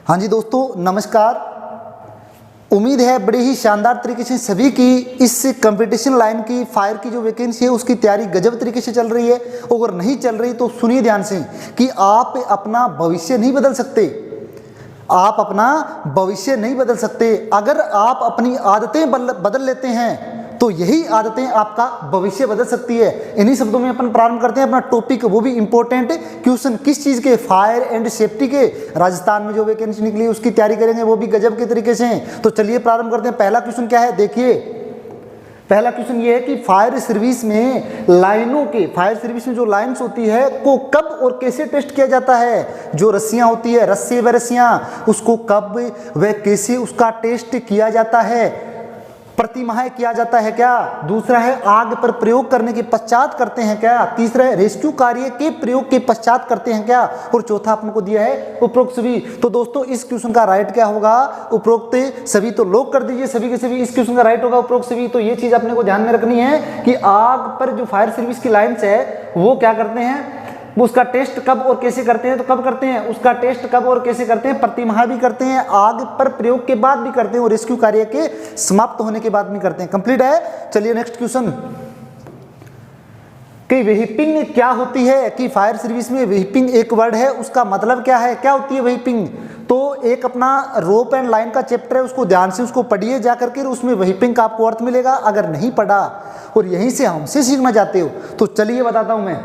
हाँ जी दोस्तों नमस्कार। उम्मीद है बड़े ही शानदार तरीके से सभी की इस कंपटीशन लाइन की फायर की जो वैकेंसी है उसकी तैयारी गजब तरीके से चल रही है। अगर नहीं चल रही तो सुनिए ध्यान से कि आप अपना भविष्य नहीं बदल सकते। आप अपना भविष्य नहीं बदल सकते। अगर आप अपनी आदतें बदल लेते हैं तो यही आदतें आपका भविष्य बदल सकती है। इन्हीं शब्दों में अपन प्रारंभ करते हैं अपना टॉपिक, वो भी इंपॉर्टेंट क्वेश्चन। किस चीज़ के? फायर एंड सेफ्टी के। राजस्थान में जो वैकेंसी निकली उसकी तैयारी करेंगे, वो भी गजब के तरीके से। तो चलिए प्रारंभ करते हैं। पहला क्वेश्चन क्या है देखिए। पहला क्वेश्चन ये है कि फायर सर्विस में लाइनों के, फायर सर्विस में जो लाइन्स होती है को कब और कैसे टेस्ट किया जाता है। जो रस्सियां होती है, रस्से व रस्सियां, उसको कब व कैसे उसका टेस्ट किया जाता है। प्रतिमाह किया जाता है क्या? दूसरा है आग पर प्रयोग करने के पश्चात करते हैं क्या? तीसरा है रेस्क्यू कार्य के प्रयोग के पश्चात करते हैं क्या? और चौथा अपने को दिया है उपरोक्त सभी। तो दोस्तों इस क्वेश्चन का राइट क्या होगा? उपरोक्त सभी। तो लॉक कर दीजिए सभी के सभी। इस क्वेश्चन का राइट होगा उपरोक्त सभी। तो ये चीज अपने को ध्यान में रखनी है कि आग पर जो फायर सर्विस की लाइन्स है वो क्या करते हैं, वो उसका टेस्ट कब और कैसे करते हैं। तो कब करते हैं उसका टेस्ट, कब और कैसे करते हैं? प्रतिमाह भी करते हैं, आग पर प्रयोग के बाद भी करते हैं और रेस्क्यू कार्य के समाप्त होने के बाद भी करते हैं। कंप्लीट है। चलिए नेक्स्ट क्वेश्चन कि व्हीपिंग क्या होती है। कि फायर सर्विस में व्हीपिंग एक वर्ड है, उसका मतलब क्या है, क्या होती है व्हीपिंग। तो एक अपना रोप एंड लाइन का चैप्टर है, उसको ध्यान से उसको पढ़िए जा करके, उसमें व्हीपिंग का आपको अर्थ मिलेगा। अगर नहीं पढ़ा और यहीं से हमसे सीखना चाहते हो तो चलिए बताता हूं मैं।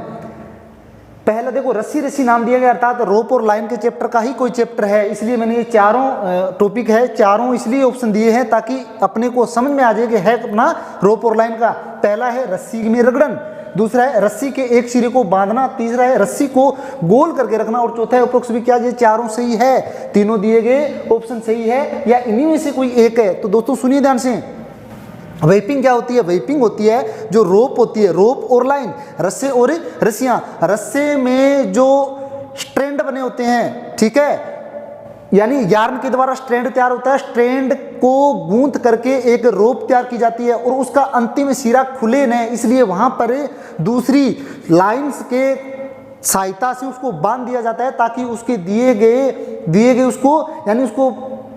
पहला देखो रस्सी रस्सी नाम दिया गया, अर्थात रोप और लाइन के चैप्टर का ही कोई चैप्टर है, इसलिए मैंने ये चारों टॉपिक है, चारों इसलिए ऑप्शन दिए हैं ताकि अपने को समझ में आ जाए कि है अपना रोप और लाइन का। पहला है रस्सी में रगड़न, दूसरा है रस्सी के एक सिरे को बांधना, तीसरा है रस्सी को गोल करके रखना और चौथा है उपरोक्त भी। क्या ये चारों सही है? तीनों दिए गए ऑप्शन सही है या इन्हीं में से कोई एक है? तो दोस्तों सुनिए ध्यान से। वेपिंग क्या होती है? वेपिंग होती है जो रोप होती है, रोप और लाइन, रस्से और रस्सियां। रस्से में जो स्ट्रैंड बने होते हैं, ठीक है, यानी यार्न के द्वारा स्ट्रैंड तैयार होता है। स्ट्रैंड को गूंथ करके एक रोप तैयार की जाती है और उसका अंतिम सिरा खुले न, इसलिए वहां पर दूसरी लाइंस के सहायता से उसको बांध दिया जाता है ताकि उसके दिए गए उसको, यानी उसको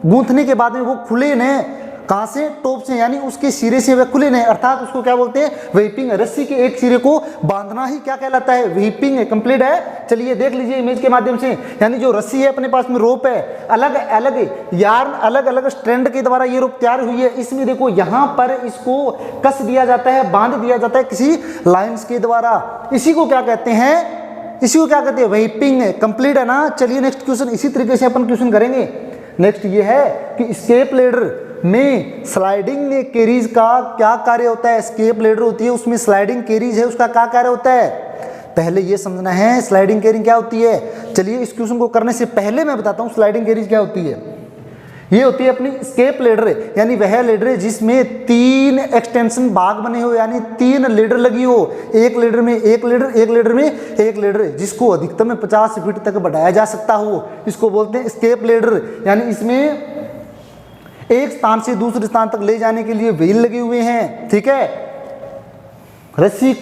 गूंथने के बाद में वो खुले न। कहां से? टॉप से, यानी उसके सिरे से वह खुले नहीं, अर्थात उसको क्या बोलते हैं? व्हीपिंग। रस्सी के एक सिरे को बांधना ही क्या कहलाता है? व्हीपिंग। कंप्लीट है। चलिए देख लीजिए इमेज के माध्यम से। यानी जो रस्सी है अपने पास में रोप है, अलग अलग यार्न, अलग अलग स्ट्रैंड के द्वारा ये रोप तैयार हुई है। इसमें देखो यहां पर इसको कस दिया जाता है, बांध दिया जाता है किसी लाइंस के द्वारा। इसी को क्या कहते हैं? इसी को क्या कहते हैं? व्हीपिंग। कंप्लीट है ना। चलिए नेक्स्ट क्वेश्चन इसी तरीके से अपन क्वेश्चन करेंगे। नेक्स्ट ये है कि स्केप लेडर में स्लाइडिंग कैरीज का क्या कार्य होता है। स्केप लेडर होती है, उसमें स्लाइडिंग कैरीज है, उसका क्या कार्य होता है? पहले ये समझना है स्लाइडिंग कैरिंग क्या होती है। चलिए इस क्वेश्चन को करने से पहले मैं बताता हूं स्लाइडिंग कैरीज क्या होती है। ये होती है अपनी स्केप लेडर, यानी वह लेडर है जिसमें 3 एक्सटेंशन भाग बने हो, यानी 3 लेडर लगी हो। एक लेडर में एक लेडर, एक लेडर में एक लेडर, जिसको अधिकतम में 50 फीट तक बढ़ाया जा सकता हो, इसको बोलते हैं स्केप लेडर। यानी इसमें एक स्थान से दूसरे स्थान तक ले जाने के लिए व्हील लगे हुए हैं, ठीक है। रस्सी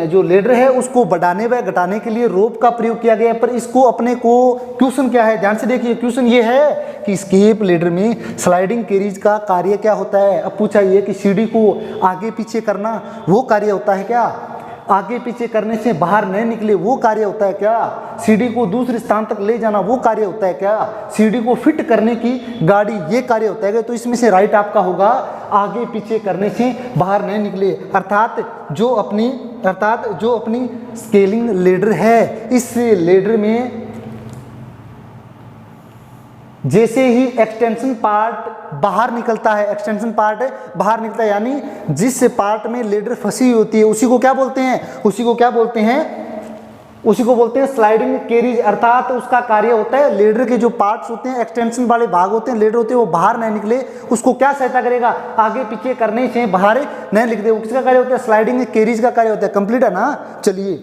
जो लेडर है उसको बढ़ाने व घटाने के लिए रोप का प्रयोग किया गया है। पर इसको अपने को क्वेश्चन क्या है, ध्यान से देखिए। क्वेश्चन ये है कि स्केप लेडर में स्लाइडिंग कैरीज का कार्य क्या होता है। अब पूछा ये कि सीढ़ी को आगे पीछे करना वो कार्य होता है क्या? आगे पीछे करने से बाहर न निकले वो कार्य होता है क्या? सीढ़ी को दूसरे स्थान तक ले जाना वो कार्य होता है क्या? सीढ़ी को फिट करने की गाड़ी ये कार्य होता है क्या? तो इसमें से राइट आपका होगा आगे पीछे करने से बाहर न निकले, अर्थात जो अपनी स्केलिंग लेडर है, इस लेडर में जैसे ही एक्सटेंशन पार्ट बाहर निकलता है, एक्सटेंशन पार्ट बाहर निकलता है, यानी जिस पार्ट में लेडर फंसी होती है उसी को क्या बोलते हैं? उसी को बोलते हैं स्लाइडिंग कैरीज। अर्थात उसका कार्य होता है लेडर के जो पार्ट्स होते हैं, एक्सटेंशन वाले भाग होते हैं, लेडर होते हैं, वो बाहर नहीं निकले, उसको क्या सहायता करेगा? आगे पीछे करने से बाहर नहीं निकले, उसका कार्य होता है स्लाइडिंग कैरीज का कार्य होता है। कंप्लीट है ना। चलिए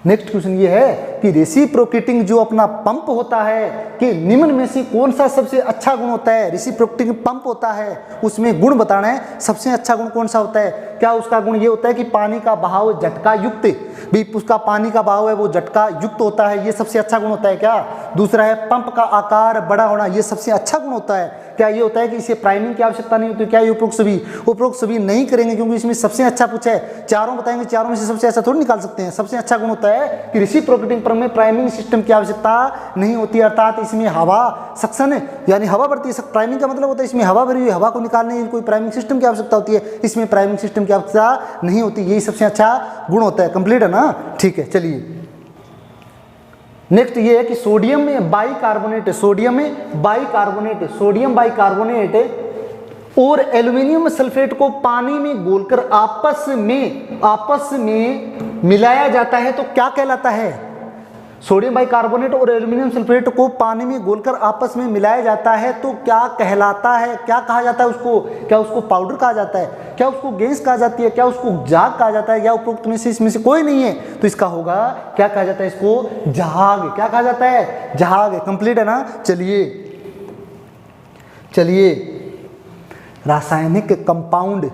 नेक्स्ट क्वेश्चन ये है कि रेसिप्रोकेटिंग जो अपना पंप होता है कि निम्न में से कौन सा सबसे अच्छा गुण होता है। रेसिप्रोकेटिंग पंप होता है, उसमें गुण बताना है, सबसे अच्छा गुण कौन सा होता है। क्या उसका गुण ये होता है कि पानी का बहाव झटका युक्त, भी उसका पानी का बहाव है वो झटका युक्त होता है, ये सबसे अच्छा गुण होता है क्या। दूसरा है पंप का आकार बड़ा होना, ये सबसे अच्छा गुण होता है। क्या ये होता है कि इसे प्राइमिंग की आवश्यकता नहीं होती। क्या ये उपरोक्त सभी नहीं करेंगे क्योंकि इसमें सबसे अच्छा पूछा है। चारों बताएंगे, चारों में से सबसे अच्छा थोड़ी निकाल सकते हैं। सबसे अच्छा गुण होता है कि रेसिप्रोकेटिंग पंप में प्राइमिंग सिस्टम की आवश्यकता नहीं होती, अर्थात इसमें हवा सक्शन यानी हवा बढ़ती है। प्राइमिंग का मतलब होता है इसमें हवा भरी हुई, हवा को निकालने की कोई प्राइमिंग सिस्टम की आवश्यकता होती है, इसमें प्राइमिंग सिस्टम की आवश्यकता नहीं होती। यही सबसे अच्छा गुण होता है। कंप्लीट है ना, ठीक है। चलिए नेक्स्ट ये है कि सोडियम में बाइकार्बोनेट, सोडियम बाइकार्बोनेट और एल्युमिनियम सल्फेट को पानी में घोलकर आपस में मिलाया जाता है तो क्या कहलाता है। सोडियम बाइकार्बोनेट और एल्युमिनियम सल्फेट को पानी में घोलकर आपस में मिलाया जाता है तो क्या कहलाता है, क्या कहा जाता है उसको। क्या उसको पाउडर कहा जाता है, क्या उसको गैस कहा जाती है, क्या उसको झाग कहा जाता है, या उपरोक्त में से इसमें से कोई नहीं है तो इसका होगा क्या कहा जाता है, इसको झाग। क्या कहा जाता है, झाग। कंप्लीट है ना। चलिए रासायनिक कंपाउंड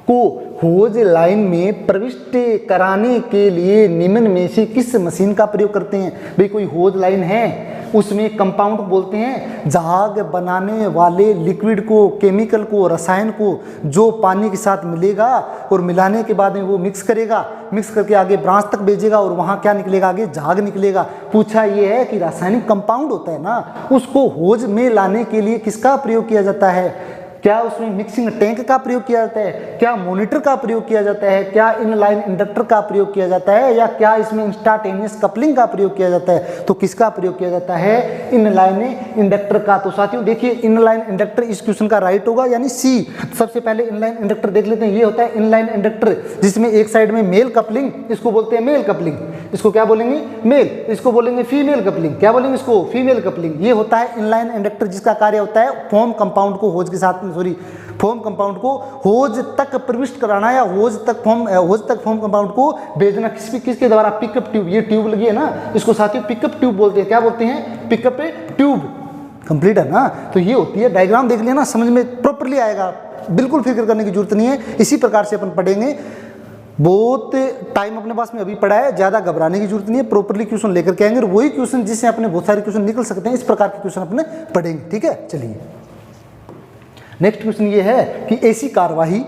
को होज लाइन में प्रविष्ट कराने के लिए निम्न में से किस मशीन का प्रयोग करते हैं। भाई कोई होज लाइन है, उसमें कंपाउंड बोलते हैं झाग बनाने वाले लिक्विड को, केमिकल को, रसायन को जो पानी के साथ मिलेगा और मिलाने के बाद में वो मिक्स करेगा, मिक्स करके आगे ब्रांच तक भेजेगा और वहाँ क्या निकलेगा, आगे झाग निकलेगा। पूछा ये है कि रासायनिक कंपाउंड होता है ना, उसको होज में लाने के लिए किसका प्रयोग किया जाता है। क्या उसमें मिक्सिंग टैंक का प्रयोग किया जाता है, क्या मॉनिटर का प्रयोग किया जाता है, क्या इनलाइन इंडक्टर का प्रयोग किया जाता है, या क्या इसमें इंस्टांटेनियस कपलिंग का प्रयोग किया जाता है। तो किसका प्रयोग किया जाता है, इनलाइन इंडक्टर का। तो साथियों देखिए इनलाइन इंडक्टर इस क्वेश्चन का राइट होगा यानी सी। सबसे पहले इनलाइन इंडक्टर देख लेते हैं। ये होता है इनलाइन इंडक्टर जिसमें एक साइड में मेल कपलिंग, इसको बोलते हैं मेल कपलिंग, इसको क्या बोलेंगे मेल, इसको बोलेंगे फीमेल कपलिंग। क्या बोलेंगे इसको, फीमेल कपलिंग। ये होता है इनलाइन इंडक्टर जिसका कार्य होता है फॉर्म कंपाउंड को होज के साथ फॉर्म कंपाउंड को होज तक प्रविष्ट कराना या होज तक फॉर्म कंपाउंड को भेजना। किसके द्वारा, पिकअप ट्यूब। ये ट्यूब लगी है ना, इसको साथियों पिकअप ट्यूब बोलते हैं। क्या बोलते हैं, पिकअप ट्यूब। कंप्लीट है ना। तो ये होती है, डायग्राम देख लिया ना, समझ में प्रॉपर्ली आएगा, बिल्कुल फिक्र करने की जरूरत नहीं है। इसी प्रकार से अपन पढ़ेंगे। बहुत टाइम अपने पास में अभी पड़ा है, ज़्यादा घबराने की जरूरत नहीं है। प्रॉपर्ली क्वेश्चन लेकर के आएंगे और वही क्वेश्चन जिससे अपने बहुत सारे क्वेश्चन निकल सकते हैं, इस प्रकार के क्वेश्चन अपने पढ़ेंगे। ठीक है, चलिए नेक्स्ट क्वेश्चन ये है कि ऐसी कार्रवाई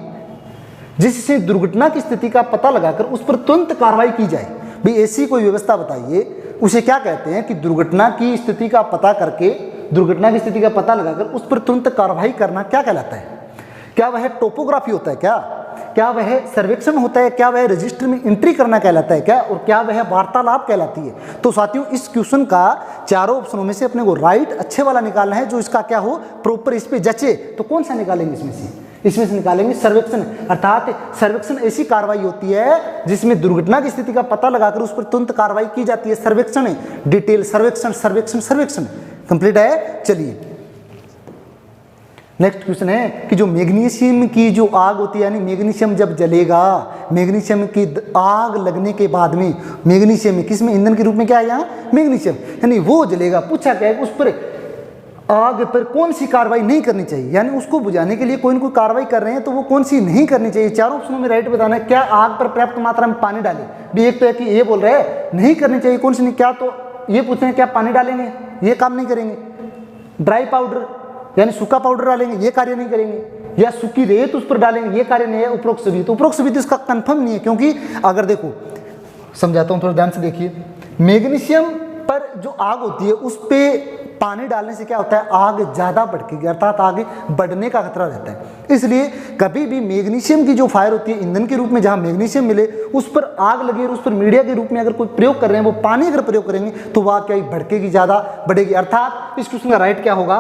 जिससे दुर्घटना की स्थिति का पता लगाकर उस पर तुरंत कार्रवाई की जाए। भाई ऐसी कोई व्यवस्था बताइए, उसे क्या कहते हैं कि दुर्घटना की स्थिति का पता करके, दुर्घटना की स्थिति का पता लगाकर उस पर तुरंत कार्रवाई करना क्या कहलाता है। क्या वह टोपोग्राफी होता है, क्या वह सर्वेक्षण होता है, क्या वह रजिस्टर में एंट्री करना कहलाता है क्या, और क्या वह वार्तालाप कहलाती है। तो साथियों इस क्वेश्चन का चारों ऑप्शनों में से अपने को राइट अच्छे वाला निकालना है जो इसका क्या हो, प्रॉपर इस पे जचे। तो कौन सा निकालेंगे इसमें से निकालेंगे सर्वेक्षण। अर्थात सर्वेक्षण ऐसी कार्रवाई होती है जिसमें दुर्घटना की स्थिति का पता लगाकर उस पर तुरंत कार्रवाई की जाती है। सर्वेक्षण, डिटेल सर्वेक्षण। कंप्लीट है। चलिए नेक्स्ट क्वेश्चन है कि जो मैग्नीशियम की जो आग होती है, यानी मैग्नीशियम जब जलेगा, मैग्नीशियम की आग लगने के बाद में मैग्नीशियम में किसमें ईंधन के रूप में क्या है यहाँ, मैग्नीशियम, यानी वो जलेगा। पूछा क्या है, उस पर आग पर कौन सी कार्रवाई नहीं करनी चाहिए, यानी उसको बुझाने के लिए कोई न कोई कार्रवाई कर रहे हैं तो वो कौन सी नहीं करनी चाहिए। चारों ऑप्शनों में राइट बताना है। क्या आग पर पर्याप्त मात्रा में पानी डालें, भी एक तो है कि ये बोल रहे हैं नहीं करनी चाहिए, कौन सी नहीं। क्या तो ये पूछ रहे हैं क्या पानी डालेंगे, ये काम नहीं करेंगे। ड्राई पाउडर यानी सूखा पाउडर डालेंगे, ये कार्य नहीं करेंगे। या सूखी रेत उस पर डालेंगे, ये कार्य नहीं है। उपरोक्त सभी, तो उपरोक्त सभी तो इसका कंफर्म नहीं है, क्योंकि अगर देखो समझाता हूँ थोड़ा ध्यान से देखिए। मैग्नीशियम पर जो आग होती है उस पे पानी डालने से क्या होता है, आग ज़्यादा भड़केगी, अर्थात आगे बढ़ने का खतरा रहता है। इसलिए कभी भी मैग्नीशियम की जो फायर होती है ईंधन के रूप में, जहाँ मैग्नीशियम मिले उस पर आग लगे और उस पर मीडिया के रूप में अगर कोई प्रयोग कर रहे हैं, वो पानी अगर प्रयोग करेंगे तो वह क्या भड़केगी, ज़्यादा बढ़ेगी। अर्थात इस क्वेश्चन का राइट क्या होगा,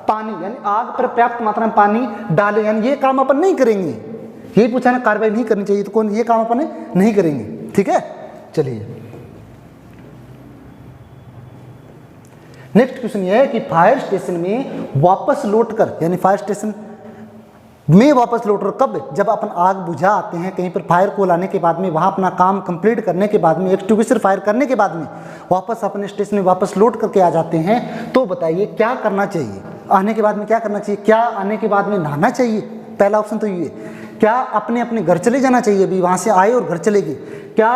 पानी, यानी आग पर पर्याप्त मात्रा में पानी डालें, यानी ये काम अपन नहीं करेंगे। यही पूछा ना, कार्रवाई नहीं करनी चाहिए, तो कौन ये काम अपन नहीं करेंगे। ठीक है, चलिए नेक्स्ट क्वेश्चन ये है कि फायर स्टेशन में वापस लौटकर, यानी फायर स्टेशन में वापस लौट रहे कब, जब अपन आग बुझा आते हैं कहीं पर फायर कॉल आने के बाद में, वहाँ अपना काम कंप्लीट करने के बाद में, एक्सटिंग्विशर फायर करने के बाद में वापस अपने स्टेशन में वापस लौट करके आ जाते हैं। तो बताइए क्या करना चाहिए, आने के बाद में क्या करना चाहिए? क्या आने के बाद में नहाना चाहिए? पहला ऑप्शन तो ये है। क्या अपने अपने घर चले जाना चाहिए, अभी वहाँ से आए और घर चले गए? क्या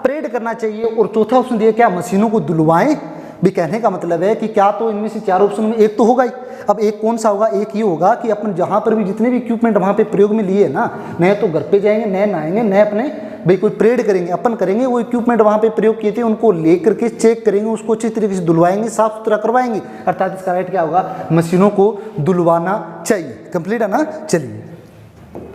प्रेड करना चाहिए? और चौथा ऑप्शन दिया क्या मशीनों को धुलवाएं? भी कहने का मतलब है कि क्या तो इनमें से चार ऑप्शन में एक तो होगा ही। अब एक कौन सा होगा? एक ये होगा कि अपन जहाँ पर भी जितने भी इक्विपमेंट वहाँ पे प्रयोग में लिए ना, नए तो घर पे जाएंगे, नए नहाएंगे, नए अपने भाई कोई परेड करेंगे, अपन करेंगे, वो इक्विपमेंट वहाँ पे प्रयोग किए थे उनको ले करके चेक करेंगे, उसको अच्छी तरीके से धुलवाएंगे, साफ सुथरा करवाएंगे। अर्थात इसका राइट क्या होगा? मशीनों को धुलवाना चाहिए। कंप्लीट है ना? चलिए